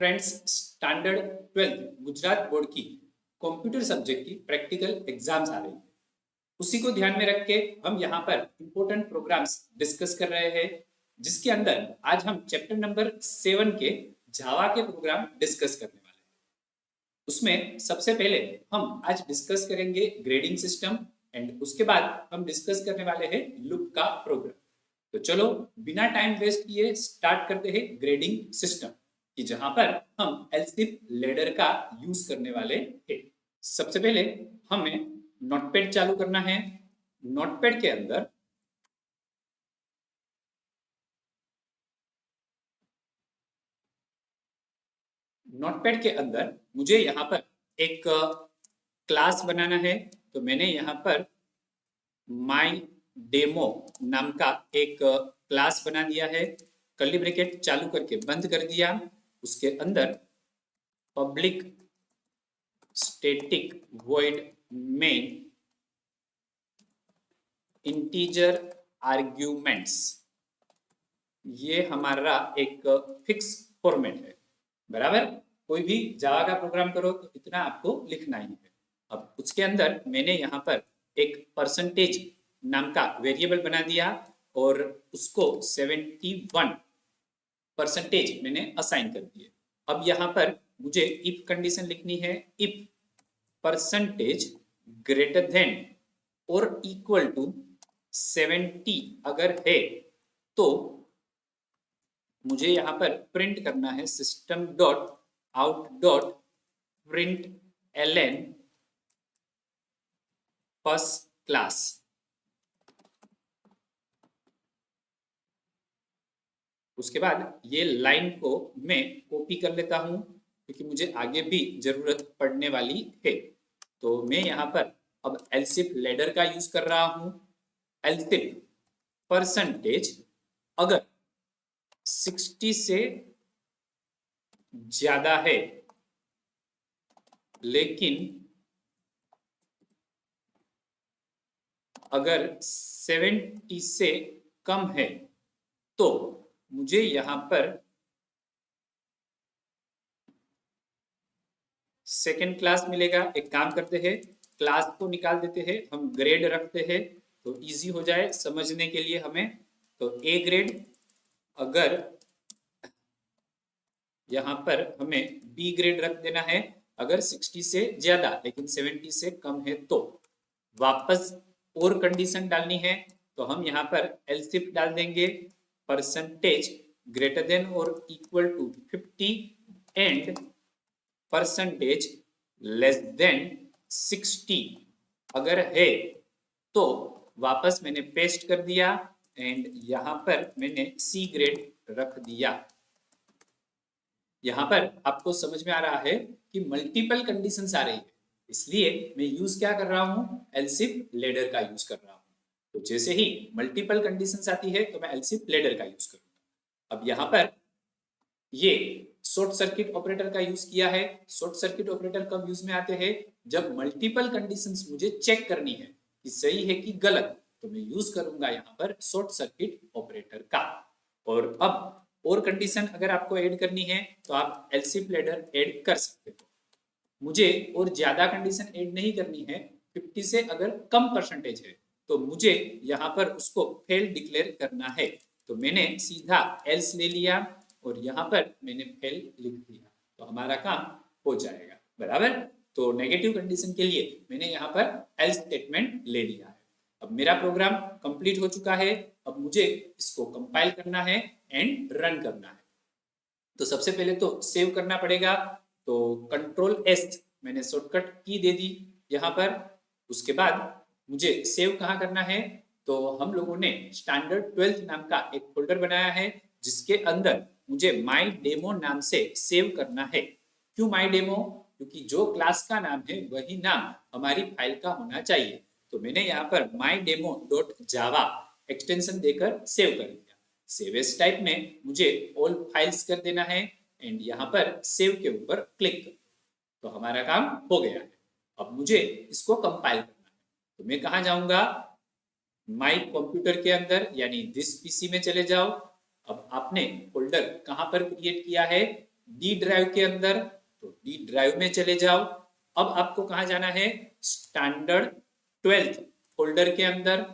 Friends, standard 12 Gujarat board की computer subject की practical exams आ रही है। उसी को ध्यान में रख के हम यहाँ पर इंपॉर्टेंट प्रोग्राम्स डिस्कस कर रहे हैं, जिसके अंदर आज हम चैप्टर नंबर 7 के जावा के प्रोग्राम डिस्कस करने वाले हैं। उसमें सबसे पहले हम आज डिस्कस करेंगे ग्रेडिंग सिस्टम एंड उसके बाद हम डिस्कस करने वाले हैं लूप का प्रोग्राम। तो चलो बिना टाइम वेस्ट किए स्टार्ट करते हैं ग्रेडिंग सिस्टम, कि जहां पर हम एलसीफ लेडर का यूज करने वाले हैं। सबसे पहले हमें नोटपैड चालू करना है। नोटपैड के अंदर मुझे यहाँ पर एक क्लास बनाना है। तो मैंने यहाँ पर माई डेमो नाम का एक क्लास बना दिया है। कर्ली ब्रैकेट चालू करके बंद कर दिया। उसके अंदर public static void main integer arguments, ये हमारा एक फिक्स फॉर्मेट है। बराबर, कोई भी जावा का प्रोग्राम करो तो इतना आपको लिखना ही है। अब उसके अंदर मैंने यहाँ पर एक परसेंटेज नाम का वेरिएबल बना दिया और उसको 71% मैंने असाइन कर दिए। अब यहाँ पर मुझे इफ कंडीशन लिखनी है। इफ परसेंटेज ग्रेटर देन और इक्वल टू 70 अगर है तो मुझे यहाँ पर प्रिंट करना है system dot out dot print LN first class. उसके बाद ये लाइन को मैं कॉपी कर लेता हूं, क्योंकि मुझे आगे भी जरूरत पड़ने वाली है। तो मैं यहाँ पर अब एलसीफ लेडर का यूज कर रहा हूं। एलसीफ परसेंटेज अगर 60 से ज्यादा है, लेकिन अगर 70 से कम है तो मुझे यहां पर सेकेंड क्लास मिलेगा। एक काम करते हैं, क्लास को निकाल देते हैं, हम ग्रेड रखते हैं तो इजी हो जाए समझने के लिए हमें। तो ए ग्रेड, अगर यहाँ पर हमें बी ग्रेड रख देना है अगर 60 से ज्यादा लेकिन 70 से कम है तो। वापस और कंडीशन डालनी है तो हम यहाँ पर एलसीफ डाल देंगे। परसेंटेज ग्रेटर देन और equal to 50 and percentage less than 60 अगर है तो वापस मैंने पेस्ट कर दिया एंड यहाँ पर मैंने सी ग्रेड रख दिया। यहाँ पर आपको समझ में आ रहा है कि मल्टीपल कंडीशंस आ रही है, इसलिए मैं यूज क्या कर रहा हूँ, एलसीफ लेडर का यूज कर रहा हूँ। तो जैसे ही मल्टीपल कंडीशंस आती है तो मैं एलसीफ लेडर का यूज करूंगा। अब यहाँ पर ये शॉर्ट सर्किट ऑपरेटर का यूज किया है। शॉर्ट सर्किट ऑपरेटर कब यूज में आते हैं, जब मल्टीपल कंडीशंस मुझे चेक करनी है कि सही है कि गलत, तो मैं यूज करूंगा यहाँ पर शॉर्ट सर्किट ऑपरेटर का। और अब और कंडीशन अगर आपको ऐड करनी है तो आप एलसीफ लेडर ऐड कर सकते हो। मुझे और ज्यादा कंडीशन ऐड नहीं करनी है। 50 से अगर कम परसेंटेज है तो मुझे यहाँ पर उसको फेल डिक्लेयर करना है। तो मैंने सीधा एल्स ले लिया और यहाँ पर मैंने फेल लिख दिया, तो हमारा काम हो जाएगा। बराबर, तो नेगेटिव कंडीशन के लिए मैंने यहाँ पर एल्स स्टेटमेंट ले लिया है। अब मेरा प्रोग्राम कंप्लीट हो चुका है। अब मुझे इसको कंपाइल करना है एंड रन करना है। तो सबसे पहले तो सेव करना पड़ेगा। तो कंट्रोल एस मैंने शॉर्टकट की दे दी यहाँ पर। उसके बाद मुझे सेव कहाँ करना है, तो हम लोगों ने स्टैंडर्ड 12 नाम का एक फोल्डर बनाया है, जिसके अंदर मुझे माई डेमो नाम से सेव करना है। क्यों माई डेमो, क्योंकि जो क्लास का नाम है वही नाम हमारी फाइल का होना चाहिए। तो मैंने यहाँ पर माई डेमो डॉट जावा एक्सटेंशन देकर सेव कर दिया। सेव एज टाइप में मुझे ऑल फाइल्स कर देना है एंड यहाँ पर सेव के ऊपर क्लिक कर, तो हमारा काम हो गया है। अब मुझे इसको कंपाइल करना है। तो मैं कहाँ जाऊंगा, माई कंप्यूटर के अंदर यानी दिस पीसी में चले जाओ। अब आपने फोल्डर कहाँ पर क्रिएट किया है, डी ड्राइव के अंदर, तो डी ड्राइव में चले जाओ। अब आपको कहाँ जाना है, स्टैंडर्ड 12th फोल्डर के अंदर,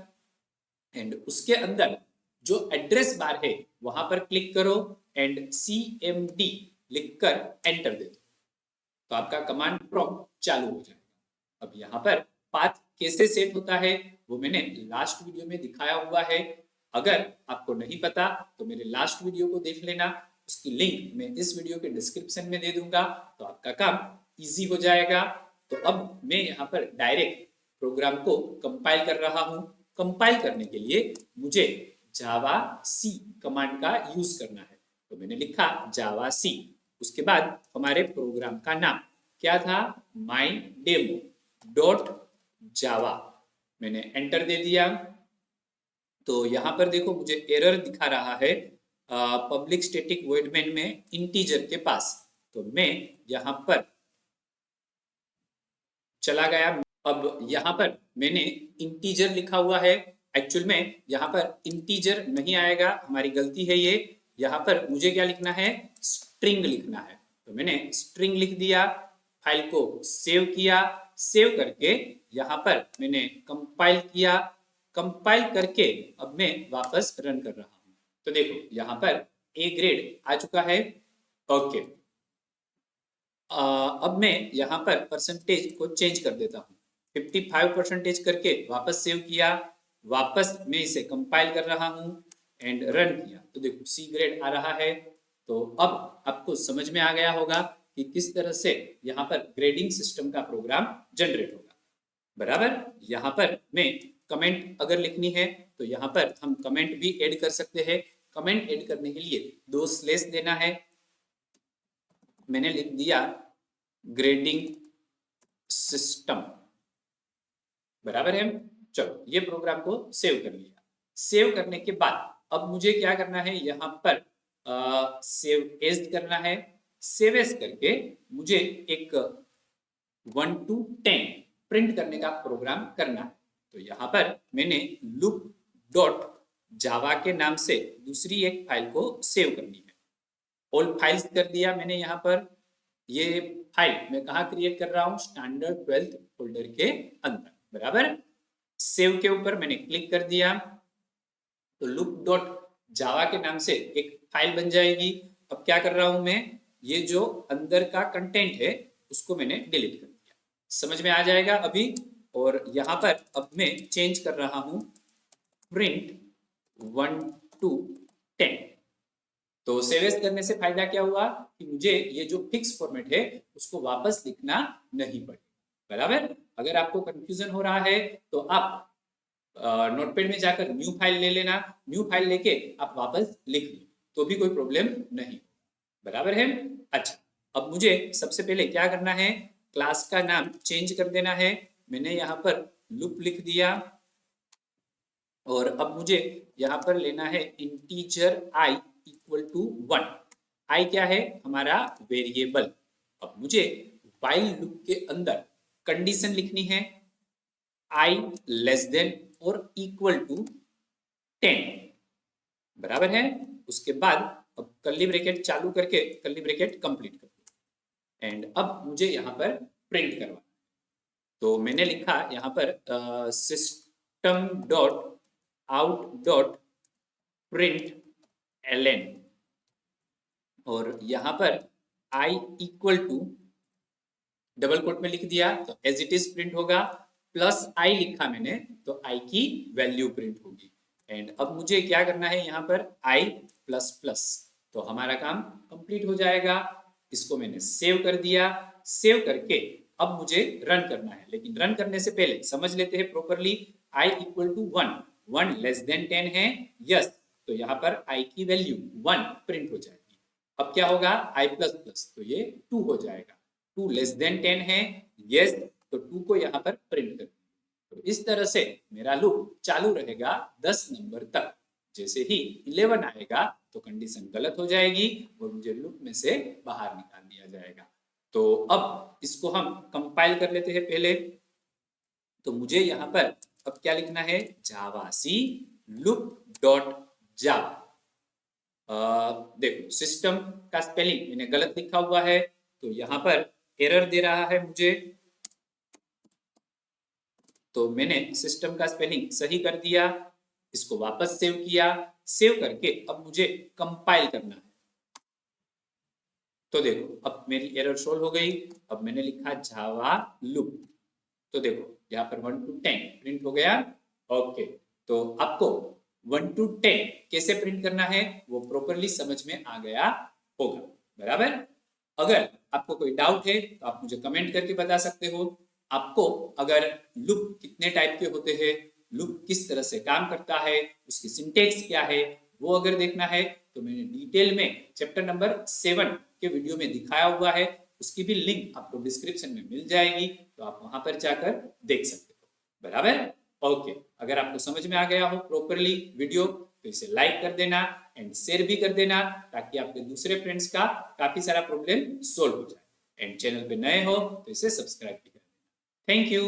एंड उसके अंदर जो एड्रेस बार है वहां पर क्लिक करो एंड CMD लिखकर एंटर दे दो, तो आपका कमांड प्रॉम्प्ट चालू हो जाएगा। अब यहाँ पर पाथ कैसे सेट होता है वो मैंने लास्ट वीडियो में दिखाया हुआ है। अगर आपको नहीं पता तो मेरे लास्ट वीडियो को देख लेना, उसकी लिंक मैं इस वीडियो के डिस्क्रिप्शन में दे दूंगा, तो आपका काम इजी हो जाएगा। तो अब मैं यहाँ पर डायरेक्ट प्रोग्राम को कंपाइल कर रहा हूँ। कंपाइल करने के लिए मुझे जावा सी कमांड का यूज करना है, तो मैंने लिखा जावा सी। उसके बाद हमारे प्रोग्राम का नाम क्या था, माई डेमो डॉट जावा, मैंने एंटर दे दिया। तो यहाँ पर देखो मुझे एरर दिखा रहा है पब्लिक स्टैटिक वॉइड मेन में इंटीजर के पास, तो मैं यहाँ पर चला गया। अब यहाँ पर मैंने इंटीजर लिखा हुआ है, एक्चुअल में यहाँ पर इंटीजर नहीं आएगा, हमारी गलती है ये। यहाँ पर मुझे क्या लिखना है, स्ट्रिंग लिखना है, तो मैंने स्ट्रिंग लिख दिया। फाइल को सेव किया, सेव करके यहाँ पर मैंने कंपाइल किया, कंपाइल करके अब मैं वापस रन कर रहा हूँ। तो देखो यहाँ पर ए ग्रेड आ चुका है। ओके, अब मैं यहाँ पर परसेंटेज को चेंज कर देता हूँ, 55% करके वापस सेव किया, वापस मैं इसे कंपाइल कर रहा हूँ एंड रन किया, तो देखो सी ग्रेड आ रहा है। तो अब आपको समझ में आ गया होगा कि किस तरह से यहाँ पर ग्रेडिंग सिस्टम का प्रोग्राम जनरेट होगा, बराबर। यहाँ पर मैं कमेंट अगर लिखनी है तो यहाँ पर हम कमेंट भी ऐड कर सकते हैं। कमेंट ऐड करने के लिए 2 स्लैश देना है, मैंने लिख दिया ग्रेडिंग सिस्टम, बराबर है। चलो ये प्रोग्राम को सेव कर लिया। सेव करने के बाद अब मुझे क्या करना है, यहाँ पर सेव एज करना है। सेव एज करके मुझे एक 1 to 10 प्रिंट करने का प्रोग्राम करना है। तो यहाँ पर मैंने लूप डॉट जावा के नाम से दूसरी एक फाइल को सेव करनी है। ऑल फाइल्स कर दिया मैंने यहाँ पर। ये फाइल मैं कहाँ क्रिएट कर रहा हूँ, स्टैंडर्ड 12th फोल्डर के अंदर, बराबर। सेव के ऊपर मैंने क्लिक कर दिया, तो लूप डॉट जावा के नाम से एक फाइल बन जाएगी। अब क्या कर रहा हूं मैं, ये जो अंदर का कंटेंट है उसको मैंने डिलीट कर दिया, समझ में आ जाएगा अभी। और यहाँ पर अब मैं चेंज कर रहा हूँ प्रिंट 1 to 10। तो सेव एज करने से फायदा क्या हुआ कि मुझे ये जो फिक्स फॉर्मेट है उसको वापस लिखना नहीं पड़े, बराबर। अगर आपको कंफ्यूजन हो रहा है तो आप नोटपैड में जाकर न्यू फाइल ले लेना, न्यू फाइल लेके आप वापस लिख लो तो भी कोई प्रॉब्लम नहीं, बराबर है। अच्छा, अब मुझे सबसे पहले क्या करना है, क्लास का नाम चेंज कर देना है। मैंने यहाँ पर लूप लिख दिया और अब मुझे यहाँ पर लेना है integer i equal to 1। i क्या है, हमारा वेरिएबल। अब मुझे व्हाइल लूप के अंदर कंडीशन लिखनी है, i लेस देन और इक्वल टू 10, बराबर है। उसके बाद अब कर्ली ब्रैकेट चालू करके कर्ली ब्रैकेट कंप्लीट कर दो एंड अब मुझे यहाँ पर प्रिंट करवाना। तो मैंने लिखा यहाँ पर system dot out dot print ln और यहाँ पर i equal to double quote में लिख दिया तो एज इट इज प्रिंट होगा, प्लस i लिखा मैंने तो i की वैल्यू प्रिंट होगी। एंड अब मुझे क्या करना है, यहाँ पर i प्लस प्लस, तो हमारा काम कंप्लीट हो जाएगा। इसको मैंने सेव कर दिया। सेव करके अब मुझे रन करना है, लेकिन रन करने से पहले समझ लेते हैं properly. i equal to 1, 1 less than 10 है, यस, तो यहाँ पर i की वैल्यू 1 प्रिंट हो जाएगी। अब क्या होगा, i प्लस प्लस, तो ये 2 हो जाएगा। 2 लेस देन 10 है, यस, तो 2 को यहाँ पर प्रिंट कर। तो इस तरह से मेरा लूप चालू रहेगा 10 नंबर तक। जैसे ही 11 आएगा तो कंडीशन गलत हो जाएगी और मुझे लूप में से बाहर निकाल दिया जाएगा। तो अब इसको हम कंपाइल कर लेते हैं पहले। तो मुझे यहाँ पर अब क्या लिखना है, जावा सी लूप डॉट जावा, देखो सिस्टम का स्पेलिंग मैंने गलत लिखा हुआ है, तो यहाँ पर एरर दे रहा है मुझे, तो मैंने सिस्टम का स्पेलिंग सही कर दिया, इसको वापस सेव किया, सेव करके अब मुझे कंपाइल करना है। तो देखो अब मेरी एरर सोल्व हो गई। अब मैंने लिखा जावा लूप, तो देखो यहाँ पर 1 to 10 प्रिंट हो गया। ओके, तो आपको 1 to 10 कैसे प्रिंट करना है वो प्रॉपरली समझ में आ गया होगा, बराबर। अगर आपको कोई डाउट है तो आप मुझे कमेंट करके बता सकते हो। आपको अगर लूप कितने टाइप के होते हैं, लूप किस तरह से काम करता है, उसकी सिंटेक्स क्या है, वो अगर देखना है तो मैंने डिटेल में चैप्टर नंबर 7 के वीडियो में दिखाया हुआ है, उसकी भी लिंक आपको डिस्क्रिप्शन में मिल जाएगी, तो आप वहां पर जाकर देख सकते हो, बराबर। ओके, अगर आपको समझ में आ गया हो प्रॉपरली वीडियो तो इसे लाइक कर देना एंड शेयर भी कर देना, ताकि आपके दूसरे फ्रेंड्स का काफी सारा प्रॉब्लम सोल्व हो जाए। एंड चैनल पे नए हो तो इसे सब्सक्राइब भी कर देना। Thank you.